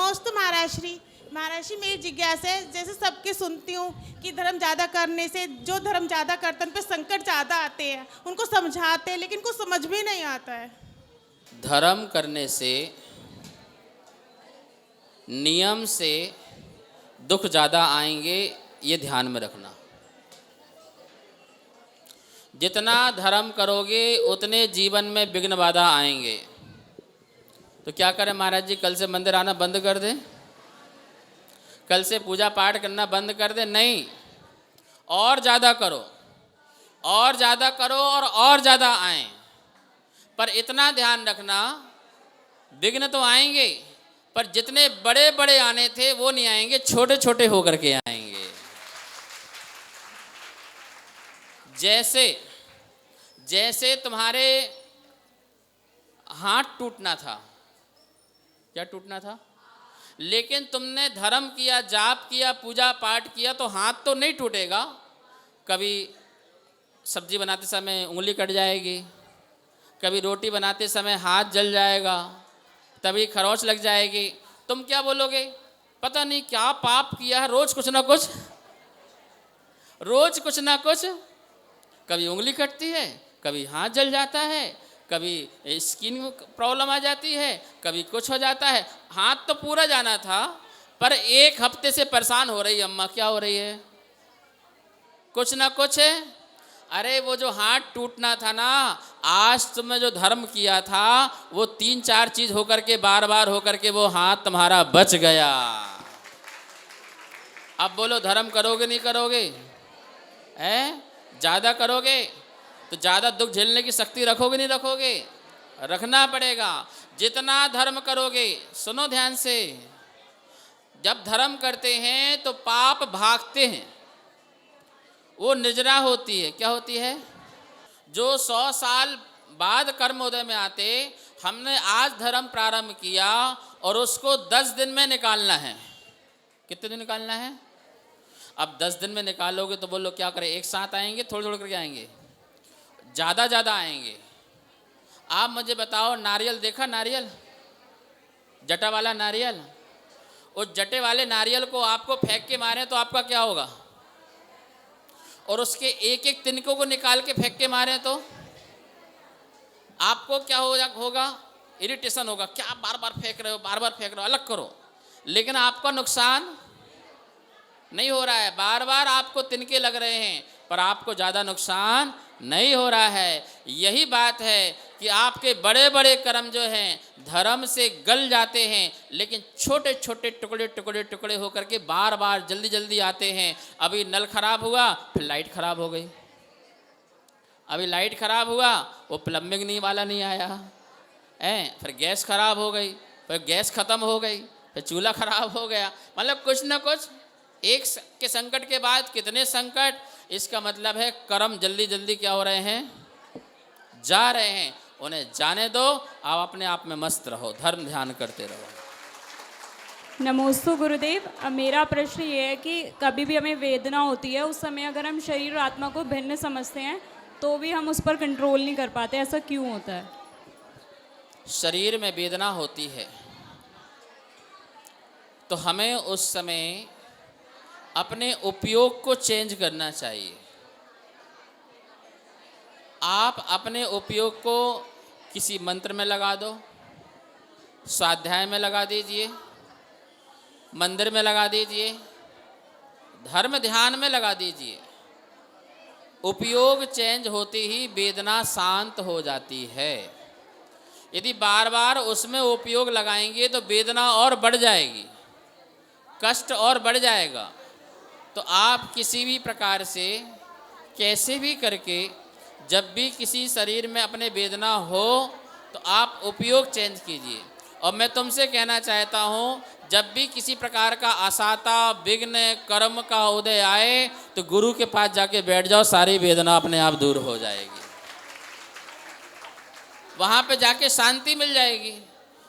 नमोस्तु महाराज श्री मेरी जिज्ञासा है, जैसे सबके सुनती हूँ कि धर्म ज़्यादा करने से जो धर्म ज़्यादा करते हैं उन पे संकट ज़्यादा आते हैं, उनको समझाते हैं लेकिन उनको समझ भी नहीं आता है। धर्म करने से नियम से दुख ज़्यादा आएंगे, ये ध्यान में रखना। जितना धर्म करोगे उतने जीवन में विघ्न बाधा आएंगे। तो क्या करें महाराज जी, कल से मंदिर आना बंद कर दें, कल से पूजा पाठ करना बंद कर दें? नहीं, और ज़्यादा करो, और ज़्यादा करो और ज़्यादा आएँ। पर इतना ध्यान रखना, विघ्न तो आएंगे पर जितने बड़े बड़े आने थे वो नहीं आएंगे, छोटे छोटे होकर के आएंगे। जैसे तुम्हारे हाथ टूटना था, क्या टूटना था? लेकिन तुमने धर्म किया, जाप किया, पूजा पाठ किया तो हाथ तो नहीं टूटेगा। कभी सब्जी बनाते समय उंगली कट जाएगी, कभी रोटी बनाते समय हाथ जल जाएगा, तभी खरोंच लग जाएगी। तुम क्या बोलोगे? पता नहीं क्या पाप किया है, रोज कुछ ना कुछ। कभी उंगली कटती है, कभी हाथ जल जाता है, कभी स्किन प्रॉब्लम आ जाती है, कभी कुछ हो जाता है। हाथ तो पूरा जाना था, पर 1 हफ्ते से परेशान हो रही है अम्मा। क्या हो रही है? कुछ ना कुछ है। अरे वो जो हाथ टूटना था ना, आज तुमने जो धर्म किया था वो 3-4 चीज होकर के बार बार होकर के वो हाथ तुम्हारा बच गया। अब बोलो, धर्म करोगे नहीं करोगे? ज़्यादा करोगे तो ज़्यादा दुख झेलने की शक्ति रखोगे नहीं रखोगे? रखना पड़ेगा। जितना धर्म करोगे, सुनो ध्यान से, जब धर्म करते हैं तो पाप भागते हैं, वो निर्जरा होती है। क्या होती है? जो 100 साल बाद कर्मोदय में आते, हमने आज धर्म प्रारंभ किया और उसको 10 दिन में निकालना है। कितने दिन निकालना है? अब 10 दिन में निकालोगे तो बोलो क्या करें? एक साथ आएंगे, थोड़े थोड़े करके आएंगे, ज़्यादा आएंगे। आप मुझे बताओ, नारियल देखा? नारियल, जटा वाला नारियल, उस जटे वाले नारियल को आपको फेंक के मारें तो आपका क्या होगा? और उसके एक एक तिनकों को निकाल के फेंक के मारें तो आपको क्या होगा? इरिटेशन होगा। क्या बार बार फेंक रहे हो, अलग करो। लेकिन आपका नुकसान नहीं हो रहा है, बार बार आपको तिनके लग रहे हैं पर आपको ज़्यादा नुकसान नहीं हो रहा है। यही बात है कि आपके बड़े बड़े कर्म जो हैं धर्म से गल जाते हैं, लेकिन छोटे छोटे टुकड़े होकर के बार बार जल्दी आते हैं। अभी नल खराब हुआ, फिर लाइट खराब हो गई। अभी लाइट खराब हुआ, वो प्लम्बिंग नहीं वाला नहीं आया, फिर गैस खराब हो गई, फिर गैस ख़त्म हो गई, फिर चूल्हा खराब हो गया। मतलब कुछ ना कुछ, एक के संकट के बाद कितने संकट। इसका मतलब है कर्म जल्दी क्या हो रहे हैं? जा रहे हैं। उन्हें जाने दो, आप अपने आप में मस्त रहो, धर्म ध्यान करते रहो। नमोस्तु गुरुदेव। अब मेरा प्रश्न ये है कि कभी भी हमें वेदना होती है, उस समय अगर हम शरीर और आत्मा को भिन्न समझते हैं तो भी हम उस पर कंट्रोल नहीं कर पाते, ऐसा क्यों होता है? शरीर में वेदना होती है तो हमें उस समय अपने उपयोग को चेंज करना चाहिए। आप अपने उपयोग को किसी मंत्र में लगा दो, स्वाध्याय में लगा दीजिए, मंदिर में लगा दीजिए, धर्म ध्यान में लगा दीजिए। उपयोग चेंज होते ही वेदना शांत हो जाती है। यदि बार बार उसमें उपयोग लगाएंगे तो वेदना और बढ़ जाएगी, कष्ट और बढ़ जाएगा। तो आप किसी भी प्रकार से कैसे भी करके जब भी किसी शरीर में अपने वेदना हो तो आप उपयोग चेंज कीजिए। और मैं तुमसे कहना चाहता हूँ, जब भी किसी प्रकार का असाता विघ्न कर्म का उदय आए तो गुरु के पास जाके बैठ जाओ, सारी वेदना अपने आप दूर हो जाएगी। वहाँ पे जाके शांति मिल जाएगी,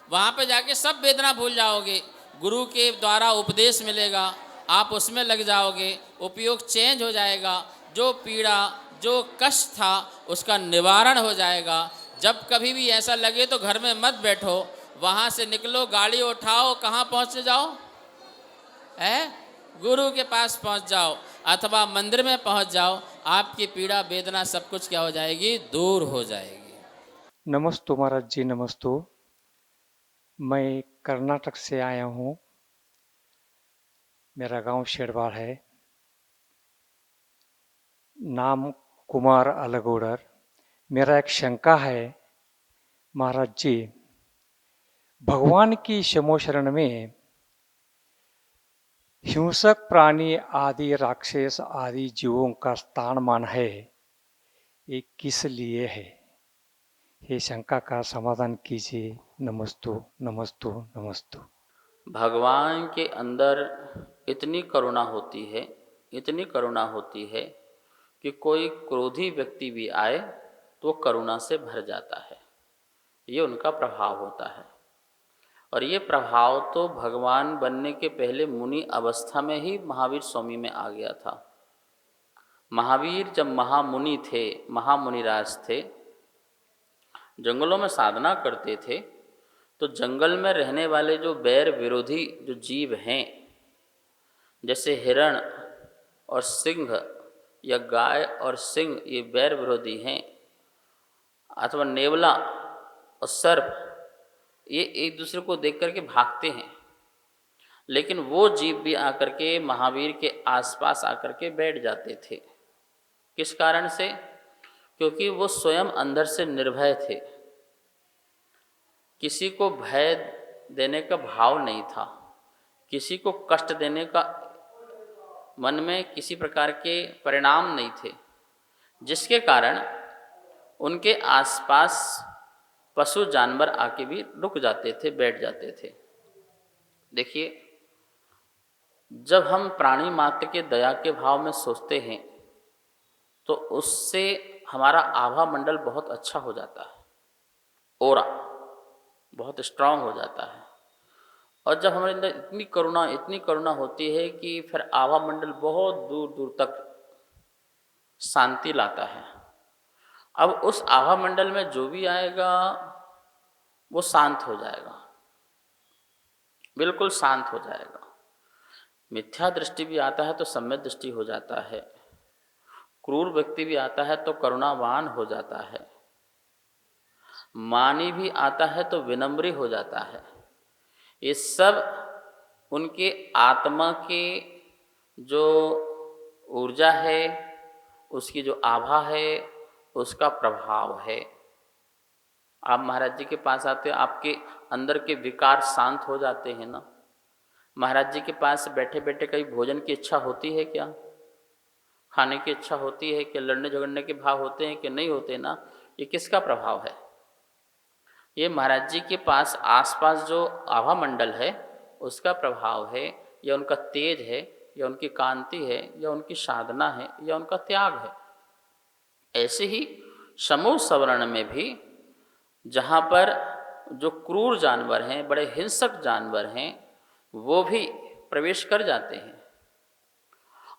वहाँ पे जाके सब वेदना भूल जाओगे। गुरु के द्वारा उपदेश मिलेगा, आप उसमें लग जाओगे, उपयोग चेंज हो जाएगा। जो पीड़ा, जो कष्ट था उसका निवारण हो जाएगा। जब कभी भी ऐसा लगे तो घर में मत बैठो, वहाँ से निकलो, गाड़ी उठाओ, कहाँ पहुँच जाओ? गुरु के पास पहुँच जाओ अथवा मंदिर में पहुँच जाओ। आपकी पीड़ा वेदना सब कुछ क्या हो जाएगी? दूर हो जाएगी। नमस्तु महाराज जी, नमस्तु। मैं कर्नाटक से आया हूँ। मेरा गांव शेरवाड़ है। नाम कुमार अलगोडर। मेरा एक शंका है महाराज जी, भगवान की शमो शरण में हिंसक प्राणी आदि राक्षस आदि जीवों का स्थान मान है, ये किस लिए है? ये शंका का समाधान कीजिए। नमस्तु नमस्तु नमस्तु। भगवान के अंदर इतनी करुणा होती है, इतनी करुणा होती है कि कोई क्रोधी व्यक्ति भी आए तो करुणा से भर जाता है। ये उनका प्रभाव होता है। और ये प्रभाव तो भगवान बनने के पहले मुनि अवस्था में ही महावीर स्वामी में आ गया था। महावीर जब महामुनि थे, महामुनिराज थे, जंगलों में साधना करते थे, तो जंगल में रहने वाले जो बैर विरोधी जो जीव हैं, जैसे हिरण और सिंह या गाय और सिंह, ये बैर विरोधी हैं, अथवा नेवला और सर्प, ये एक दूसरे को देख करके भागते हैं। लेकिन वो जीव भी आकर के महावीर के आसपास आकर के बैठ जाते थे। किस कारण से? क्योंकि वो स्वयं अंदर से निर्भय थे। किसी को भय देने का भाव नहीं था, किसी को कष्ट देने का मन में किसी प्रकार के परिणाम नहीं थे, जिसके कारण उनके आसपास पशु जानवर आके भी रुक जाते थे, बैठ जाते थे। देखिए, जब हम प्राणी मात्र के दया के भाव में सोचते हैं तो उससे हमारा आभा मंडल बहुत अच्छा हो जाता है, ओरा बहुत स्ट्रांग हो जाता है। और जब हमारे अंदर इतनी करुणा होती है कि फिर आभा मंडल बहुत दूर दूर तक शांति लाता है। अब उस आभा मंडल में जो भी आएगा वो शांत हो जाएगा, बिल्कुल शांत हो जाएगा। मिथ्या दृष्टि भी आता है तो सम्यक दृष्टि हो जाता है, क्रूर व्यक्ति भी आता है तो करुणावान हो जाता है, मानी भी आता है तो विनम्री हो जाता है। ये सब उनके आत्मा के जो ऊर्जा है, उसकी जो आभा है, उसका प्रभाव है। आप महाराज जी के पास आते, आपके अंदर के विकार शांत हो जाते हैं ना। महाराज जी के पास बैठे बैठे कहीं भोजन की इच्छा होती है क्या? खाने की इच्छा होती है कि लड़ने झगड़ने के भाव होते हैं कि नहीं होते ना? ये किसका प्रभाव है? ये महाराज जी के पास आसपास जो आभा मंडल है उसका प्रभाव है, या उनका तेज है, या उनकी कांति है, या उनकी साधना है, या उनका त्याग है। ऐसे ही समूह सवर्ण में भी जहाँ पर जो क्रूर जानवर हैं, बड़े हिंसक जानवर हैं, वो भी प्रवेश कर जाते हैं।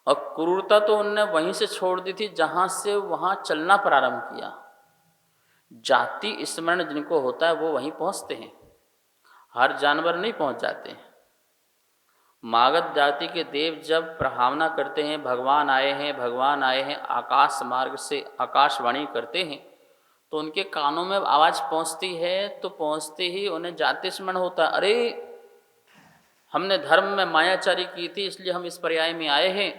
और क्रूरता तो उनने वहीं से छोड़ दी थी जहाँ से वहाँ चलना प्रारंभ किया। जाति स्मरण जिनको होता है वो वहीं पहुँचते हैं, हर जानवर नहीं पहुँच जाते हैं। मागध जाति के देव जब प्रभावना करते हैं, भगवान आए हैं, भगवान आए हैं, आकाश मार्ग से आकाशवाणी करते हैं, तो उनके कानों में आवाज़ पहुँचती है, तो पहुँचते ही उन्हें जाति स्मरण होता है, अरे हमने धर्म में मायाचारी की थी इसलिए हम इस पर्याय में आए हैं,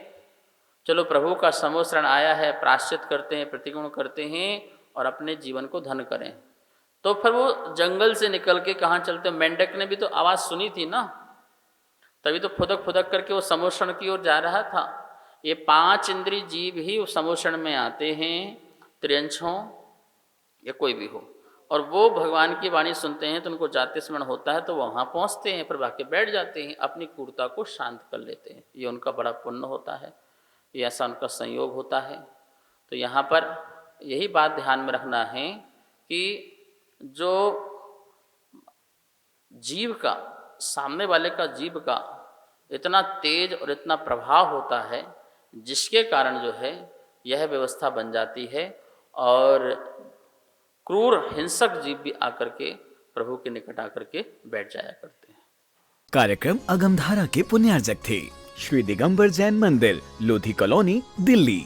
चलो प्रभु का समोशरण आया है, प्रायश्चित करते हैं, प्रतिगुण करते हैं और अपने जीवन को धन करें। तो फिर वो जंगल से निकल के कहाँ चलते? मेंढक ने भी तो आवाज़ सुनी थी ना, तभी तो फुदक फुदक करके वो समोषण की ओर जा रहा था। ये 5 इंद्रिय जीव ही समोषण में आते हैं, त्रियंश हो या कोई भी हो, और वो भगवान की वाणी सुनते हैं तो उनको जाति स्मरण होता है, तो वहाँ पहुँचते हैं, फिर आके बैठ जाते हैं, अपनी क्रूरता को शांत कर लेते हैं। ये उनका बड़ा पुण्य होता है, ये ऐसा उनका संयोग होता है। तो यहाँ पर यही बात ध्यान में रखना है कि जो जीव का, सामने वाले का जीव का इतना तेज और इतना प्रभाव होता है, जिसके कारण जो है यह व्यवस्था बन जाती है और क्रूर हिंसक जीव भी आकर के प्रभु के निकट आकर के बैठ जाया करते हैं। कार्यक्रम अगमधारा के पुण्यार्जक थे श्री दिगंबर जैन मंदिर, लोधी कॉलोनी, दिल्ली।